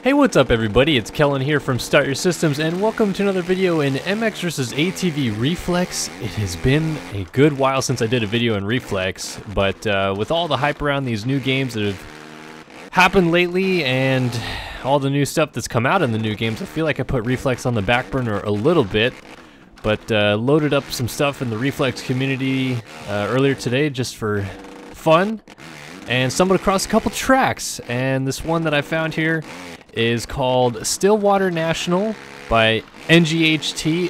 Hey, what's up everybody? It's Kellen here from Start Your Systems and welcome to another video in MX vs ATV Reflex. It has been a good while since I did a video in Reflex, but with all the hype around these new games that have happened lately and all the new stuff that's come out in the new games, I feel like I put Reflex on the back burner a little bit, but loaded up some stuff in the Reflex community earlier today just for fun and stumbled across a couple tracks, and this one that I found here is called Stillwater National by NGHTSHFT,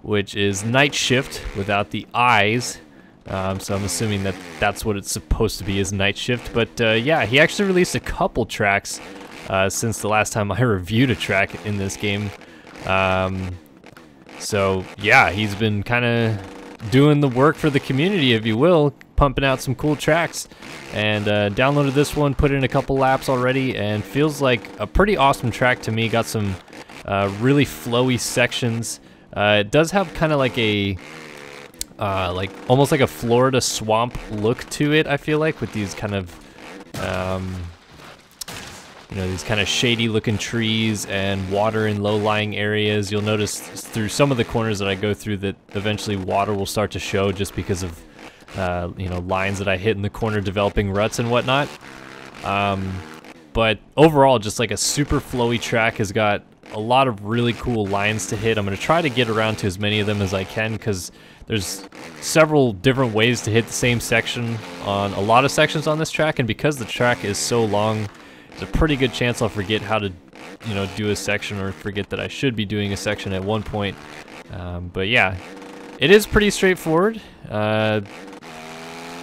which is night shift without the I's. So I'm assuming that that's what it's supposed to be, is night shift. But yeah, he actually released a couple tracks since the last time I reviewed a track in this game. So yeah, he's been kind of doing the work for the community, if you will, pumping out some cool tracks, and downloaded this one, put in a couple laps already, and feels like a pretty awesome track to me. Got some really flowy sections. It does have kind of like a almost like a Florida swamp look to it, I feel like, with these kind of these kind of shady looking trees and water in low-lying areas. You'll notice through some of the corners that I go through that eventually water will start to show just because of lines that I hit in the corner, developing ruts and whatnot. But overall, just like a super flowy track. Has got a lot of really cool lines to hit. I'm going to try to get around to as many of them as I can, because there's several different ways to hit the same section on a lot of sections on this track, and because the track is so long, there's a pretty good chance I'll forget how to do a section, or forget that I should be doing a section at one point. But yeah, it is pretty straightforward.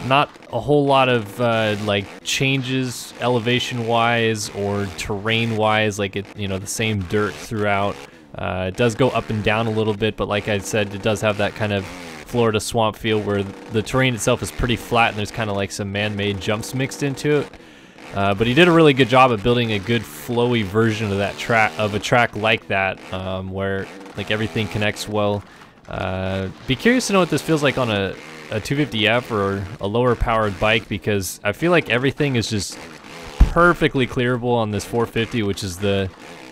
Not a whole lot of like changes elevation wise or terrain wise, like the same dirt throughout. It does go up and down a little bit, but like I said, it does have that kind of Florida swamp feel where the terrain itself is pretty flat and there's kind of like some man-made jumps mixed into it. But he did a really good job of building a good flowy version of that track, of a track like that, where like everything connects well. Be curious to know what this feels like on a 250F or a lower powered bike, because I feel like everything is just perfectly clearable on this 450, which is the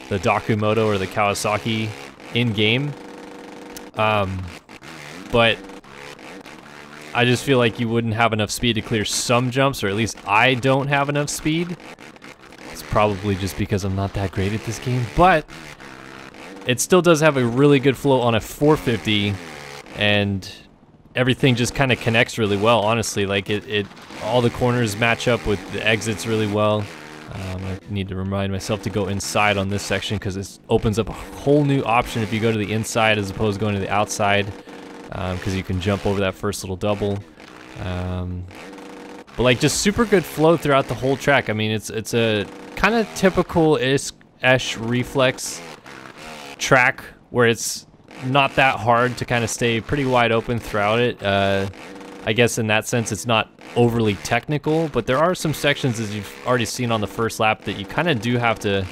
Dokumoto or the Kawasaki in-game. But I just feel like you wouldn't have enough speed to clear some jumps, or at least I don't have enough speed. It's probably just because I'm not that great at this game, but it still does have a really good flow on a 450, and everything just kind of connects really well, honestly. Like all the corners match up with the exits really well. I need to remind myself to go inside on this section, because it opens up a whole new option if you go to the inside as opposed to going to the outside, because you can jump over that first little double. But like, just super good flow throughout the whole track. I mean, it's a kind of typical-ish Reflex track where it's not that hard to kind of stay pretty wide open throughout it. I guess in that sense it's not overly technical, but there are some sections, as you've already seen on the first lap, that you kind of do have to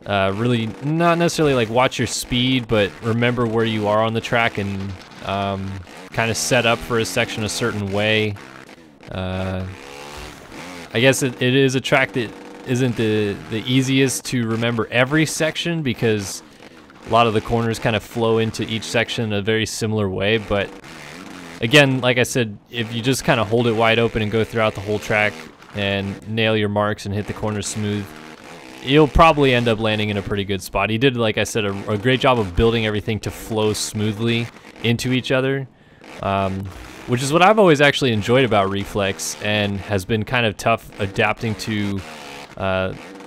really not necessarily like watch your speed, but remember where you are on the track and kind of set up for a section a certain way. I guess it is a track that isn't the easiest to remember every section, because a lot of the corners kind of flow into each section in a very similar way. But again, like I said, if you just kind of hold it wide open and go throughout the whole track and nail your marks and hit the corners smooth, you'll probably end up landing in a pretty good spot. He did, like I said, a great job of building everything to flow smoothly into each other, which is what I've always actually enjoyed about Reflex, and has been kind of tough adapting to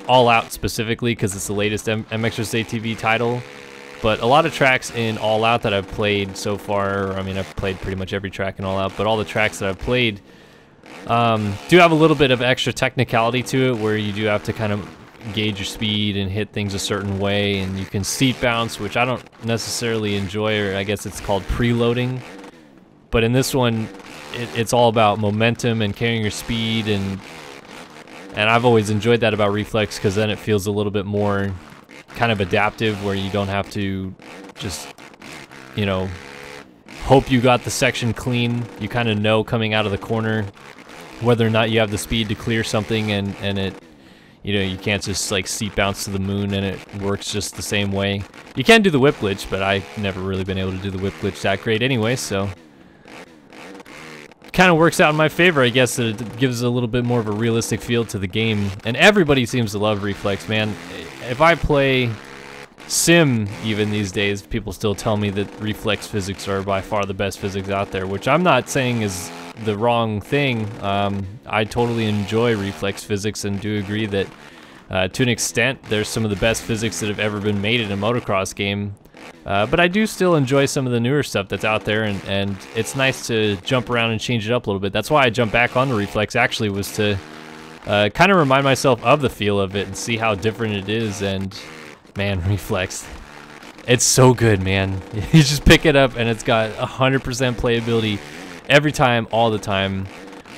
All Out specifically, because it's the latest MX vs ATV title. But a lot of tracks in All Out that I've played so far, I mean, I've played pretty much every track in All Out, but all the tracks that I've played do have a little bit of extra technicality to it, where you do have to kind of gauge your speed and hit things a certain way, and you can seat bounce, which I don't necessarily enjoy, or I guess it's called preloading. But in this one, it's all about momentum and carrying your speed, and I've always enjoyed that about Reflex, because then it feels a little bit more kind of adaptive, where you don't have to just, hope you got the section clean. You kind of know coming out of the corner whether or not you have the speed to clear something, and it you know, you can't just like seat bounce to the moon and it works just the same way. You can do the whip glitch, but I've never really been able to do the whip glitch that great anyway, so kind of works out in my favor, I guess, that it gives a little bit more of a realistic feel to the game. And everybody seems to love Reflex, man. If I play Sim even these days, people still tell me that Reflex physics are by far the best physics out there, which I'm not saying is the wrong thing. I totally enjoy Reflex physics and do agree that to an extent there's some of the best physics that have ever been made in a motocross game. But I do still enjoy some of the newer stuff that's out there, and it's nice to jump around and change it up a little bit. That's why I jumped back onto Reflex, actually, was to kind of remind myself of the feel of it and see how different it is. And man, Reflex, it's so good, man. You just pick it up and it's got 100% playability every time, all the time,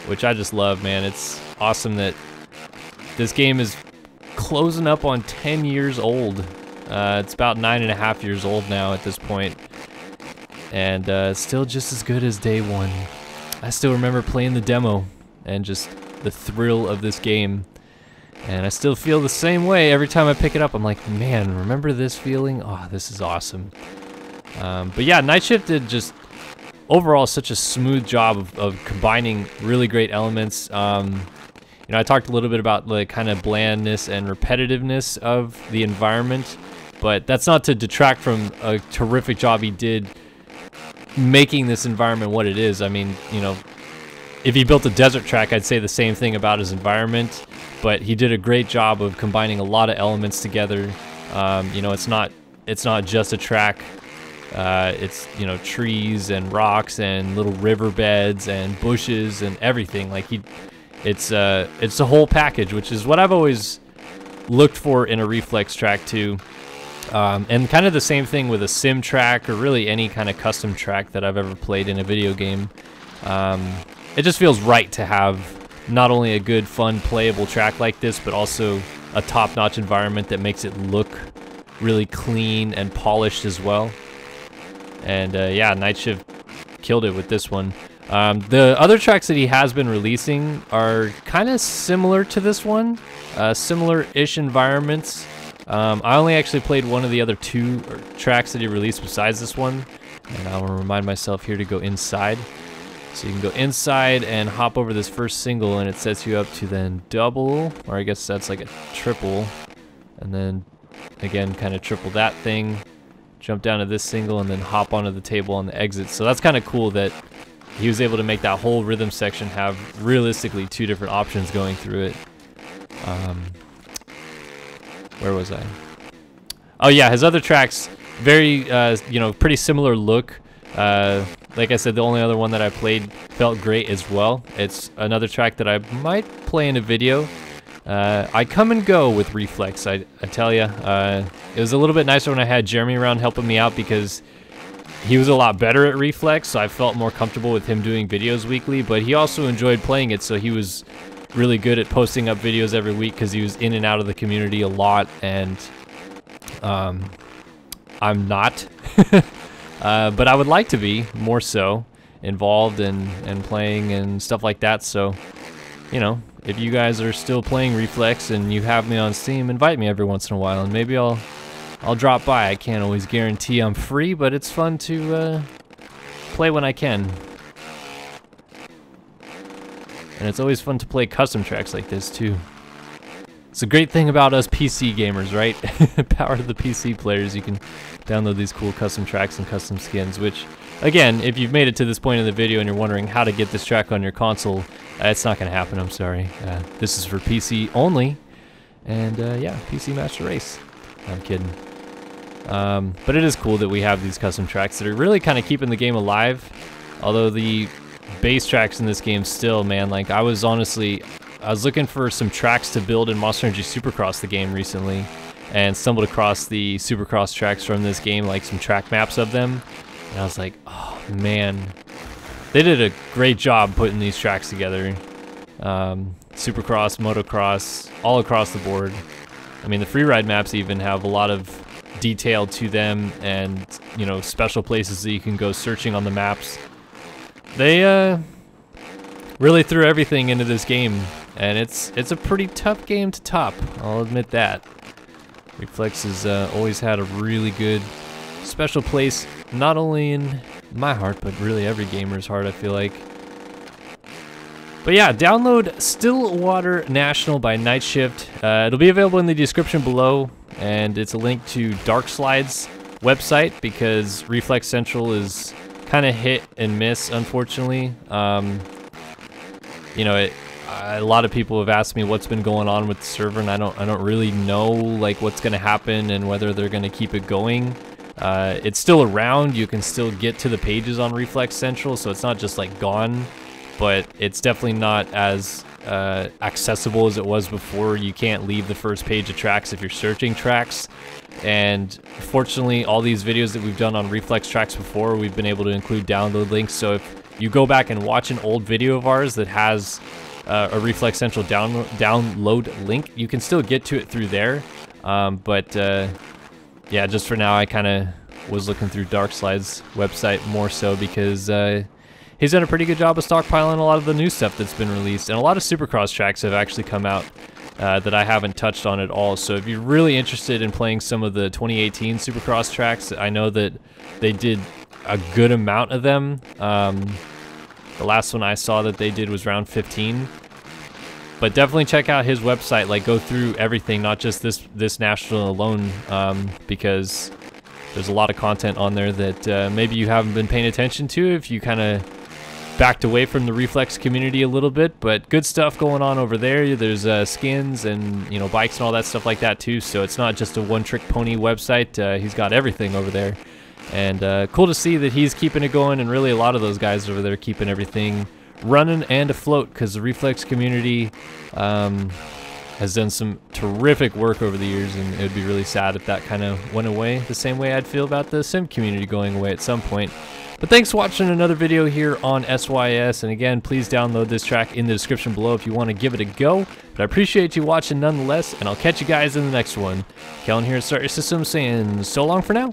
which I just love, man. It's awesome that this game is closing up on 10 years old. It's about 9.5 years old now at this point, and still just as good as day one. I still remember playing the demo and just the thrill of this game, and I still feel the same way every time I pick it up. I'm like, man, remember this feeling? Oh, this is awesome. But yeah, Night Shift did just overall such a smooth job of combining really great elements. You know, I talked a little bit about the kind of blandness and repetitiveness of the environment, but that's not to detract from a terrific job he did making this environment what it is. I mean, you know, if he built a desert track, I'd say the same thing about his environment, but he did a great job of combining a lot of elements together. You know, it's not just a track. It's, you know, trees and rocks and little riverbeds and bushes and everything. Like it's a whole package, which is what I've always looked for in a Reflex track too. And kind of the same thing with a sim track, or really any kind of custom track that I've ever played in a video game. It just feels right to have not only a good, fun, playable track like this, but also a top-notch environment that makes it look really clean and polished as well. And yeah, Night Shift killed it with this one. The other tracks that he has been releasing are kind of similar to this one, similar-ish environments. I only actually played one of the other two tracks that he released besides this one, and I'll remind myself here to go inside. So you can go inside and hop over this first single, and it sets you up to then double, or I guess that's like a triple, and then again kind of triple that thing, jump down to this single, and then hop onto the table on the exit. So that's kind of cool that he was able to make that whole rhythm section have realistically two different options going through it. Where was I? Oh yeah, his other tracks, very, you know, pretty similar look. Like I said, the only other one that I played felt great as well. It's another track that I might play in a video. I come and go with Reflex, I tell you. It was a little bit nicer when I had Jeremy around helping me out, because he was a lot better at Reflex, so I felt more comfortable with him doing videos weekly, but he also enjoyed playing it, so he was really good at posting up videos every week because he was in and out of the community a lot, and I'm not. But I would like to be more so involved and playing and stuff like that. So, you know, if you guys are still playing Reflex and you have me on Steam, invite me every once in a while, and maybe I'll drop by. I can't always guarantee I'm free, but it's fun to play when I can. And it's always fun to play custom tracks like this too. It's a great thing about us PC gamers, right? Power to the PC players. You can download these cool custom tracks and custom skins, which, again, if you've made it to this point in the video and you're wondering how to get this track on your console, it's not going to happen, I'm sorry. This is for PC only, and yeah, PC Master Race. I'm kidding. But it is cool that we have these custom tracks that are really kind of keeping the game alive, although the bass tracks in this game still, man, like I was looking for some tracks to build in Monster Energy Supercross, the game, recently, and stumbled across the Supercross tracks from this game, like some track maps of them, and I was like, oh man, they did a great job putting these tracks together. Supercross, motocross, all across the board. I mean, the freeride maps even have a lot of detail to them, and, you know, special places that you can go searching on the maps. They really threw everything into this game, and it's a pretty tough game to top, I'll admit that. Reflex has always had a really good special place, not only in my heart, but really every gamer's heart, I feel like. But yeah, download Stillwater National by Night Shift. It'll be available in the description below, and it's a link to Darkslide's website, because Reflex Central is kind of hit and miss, unfortunately. You know, a lot of people have asked me what's been going on with the server, and I don't really know like what's going to happen and whether they're going to keep it going. It's still around. You can still get to the pages on Reflex Central, so it's not just like gone, but it's definitely not as accessible as it was before. You can't leave the first page of tracks if you're searching tracks. And fortunately, all these videos that we've done on Reflex tracks before, we've been able to include download links. So if you go back and watch an old video of ours that has a Reflex Central download link, you can still get to it through there. Yeah, just for now, I kind of was looking through Darkslide's website more so because he's done a pretty good job of stockpiling a lot of the new stuff that's been released, and a lot of Supercross tracks have actually come out that I haven't touched on at all. So if you're really interested in playing some of the 2018 Supercross tracks, I know that they did a good amount of them. The last one I saw that they did was round 15. But definitely check out his website, like go through everything, not just this national alone, because there's a lot of content on there that maybe you haven't been paying attention to if you kind of backed away from the Reflex community a little bit. But good stuff going on over there. There's skins and, you know, bikes and all that stuff like that too, so it's not just a one-trick pony website. He's got everything over there, and cool to see that he's keeping it going, and really a lot of those guys over there keeping everything running and afloat, because the Reflex community has done some terrific work over the years, and it would be really sad if that kind of went away the same way I'd feel about the sim community going away at some point. But thanks for watching another video here on SYS, and again, please download this track in the description below if you want to give it a go. But I appreciate you watching nonetheless, and I'll catch you guys in the next one. Kellen here at Start Your System saying so long for now.